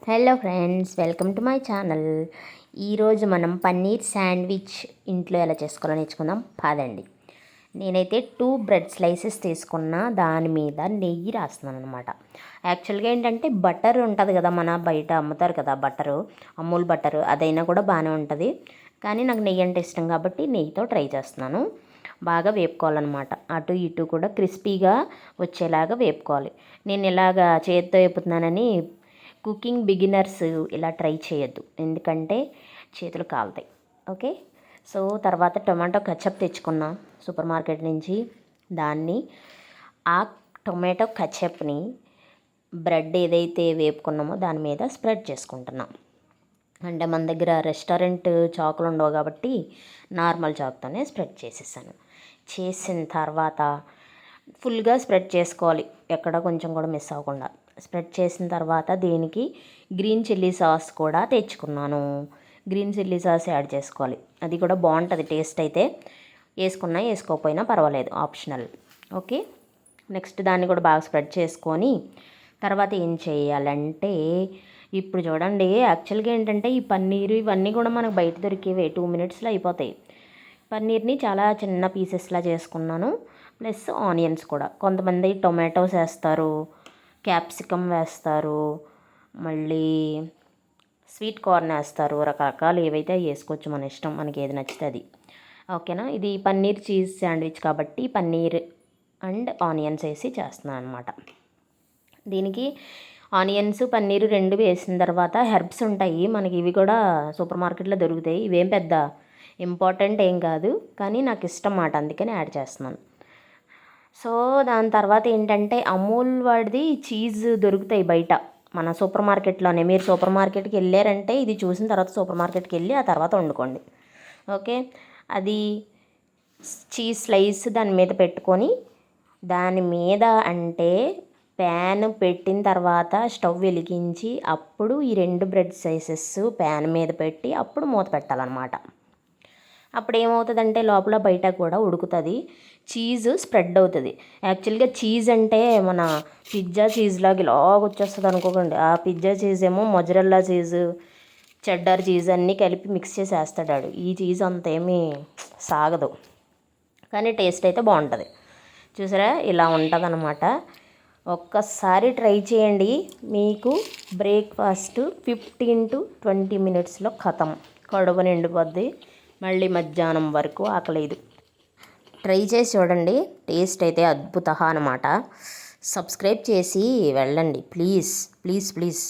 Hello friends, welcome to my channel. ఈరోజు మనం paneer sandwich ఇంట్లో ఎలా చేసుకోవాలో నేర్చుకుందాం పదండి. నేనైతే 2 బ్రెడ్ స్లైసెస్ తీసుకున్న దాని మీద నెయ్యి రాస్తున్నాను అనమాట. యాక్చువల్గా ఏంటంటే బటర్ ఉంటుంది కదా, మన బయట అమ్ముతారు కదా బటరు, అమూల్ బటరు, అదైనా కూడా బాగానే ఉంటుంది. కానీ నాకు నెయ్యి అంటే ఇష్టం కాబట్టి నెయ్యితో ట్రై చేస్తున్నాను. బాగా వేపుకోవాలన్నమాట. అటు ఇటు కూడా క్రిస్పీగా వచ్చేలాగా వేపుకోవాలి. నేను ఇలాగా చేతితో వేపుతున్నానని కుకింగ్ బిగినర్స్ ఇలా ట్రై చేయొద్దు, ఎందుకంటే చేతులు కాలుతాయి. ఓకే, సో తర్వాత టొమాటో కచప్ తెచ్చుకున్నా సూపర్ మార్కెట్ నుంచి. దాన్ని ఆ టొమాటో కచప్ని బ్రెడ్ ఏదైతే వేపుకున్నామో దాని మీద స్ప్రెడ్ చేసుకుంటున్నాం. అంటే మన దగ్గర రెస్టారెంట్ చాకులు ఉండవు కాబట్టి నార్మల్ చాకుతోనే స్ప్రెడ్ చేసేసాను. చేసిన తర్వాత ఫుల్గా స్ప్రెడ్ చేసుకోవాలి, ఎక్కడ కొంచెం కూడా మిస్ అవ్వకుండా. స్ప్రెడ్ చేసిన తర్వాత దీనికి గ్రీన్ చిల్లీ సాస్ కూడా తెచ్చుకున్నాను. గ్రీన్ చిల్లీ సాస్ యాడ్ చేసుకోవాలి, అది కూడా బాగుంటుంది టేస్ట్. అయితే వేసుకున్నా వేసుకోకపోయినా పర్వాలేదు, ఆప్షనల్. ఓకే, నెక్స్ట్ దాన్ని కూడా బాగా స్ప్రెడ్ చేసుకొని తర్వాత ఏం చేయాలంటే, ఇప్పుడు చూడండి, యాక్చువల్గా ఏంటంటే ఈ పన్నీరు ఇవన్నీ కూడా మనకు బయట దొరికేవే, 2 మినిట్స్లో అయిపోతాయి. పన్నీర్ని చాలా చిన్న పీసెస్లా చేసుకున్నాను, ప్లస్ ఆనియన్స్ కూడా. కొంతమంది టొమాటోస్ వేస్తారు, క్యాప్సికమ్ వేస్తారు, మళ్ళీ స్వీట్ కార్న్ వేస్తారు, రకరకాలు ఏవైతే వేసుకోవచ్చు, మన ఇష్టం, మనకి ఏది నచ్చితే అది. ఓకేనా, ఇది పన్నీర్ చీజ్ శాండ్విచ్ కాబట్టి పన్నీర్ అండ్ ఆనియన్స్ వేసి చేస్తున్నాను అనమాట. దీనికి ఆనియన్స్ పన్నీరు 2 వేసిన తర్వాత హెర్బ్స్ ఉంటాయి మనకి, ఇవి కూడా సూపర్ మార్కెట్లో దొరుకుతాయి. ఇవేం పెద్ద ఇంపార్టెంట్ ఏం కాదు, కానీ నాకు ఇష్టం మాట, అందుకని యాడ్ చేస్తున్నాను. సో దాని తర్వాత ఏంటంటే అమూల్ వాడిది చీజ్ దొరుకుతాయి బయట మన సూపర్ మార్కెట్లోనే. మీరు సూపర్ మార్కెట్కి వెళ్ళారంటే ఇది చూసిన తర్వాత సూపర్ మార్కెట్కి వెళ్ళి ఆ తర్వాత వండుకోండి. ఓకే, అది చీజ్ స్లైస్ దాని మీద పెట్టుకొని, దాని మీద అంటే ప్యాన్ పెట్టిన తర్వాత స్టవ్ వెలిగించి అప్పుడు ఈ 2 బ్రెడ్ స్లైసెస్ ప్యాన్ మీద పెట్టి అప్పుడు మూత పెట్టాలన్నమాట. అప్పుడు ఏమవుతుందంటే లోపల బయట కూడా ఉడుకుతుంది, చీజ్ స్ప్రెడ్ అవుతుంది. యాక్చువల్గా చీజ్ అంటే మన పిజ్జా చీజ్ లాగా ఇలాగ వచ్చేస్తుంది అనుకోకండి. ఆ పిజ్జా చీజ్ ఏమో మొజరెల్లా చీజ్, చెడ్డర్ చీజ్ అన్నీ కలిపి మిక్స్ చేసి వేస్తాడు. ఈ చీజ్ అంతేమీ సాగదు, కానీ టేస్ట్ అయితే బాగుంటుంది. చూసారా, ఇలా ఉంటుంది అనమాట. ఒక్కసారి ట్రై చేయండి, మీకు బ్రేక్ఫాస్ట్ 15 to 20 మినిట్స్లో ఖతం, కడుపు నిండిపోద్ది, మళ్ళీ మధ్యాహ్నం వరకు ఆకలేదు. ట్రై చేసి చూడండి, టేస్ట్ అయితే అద్భుత అనమాట. సబ్స్క్రైబ్ చేసి వెళ్ళండి ప్లీజ్ ప్లీజ్ ప్లీజ్.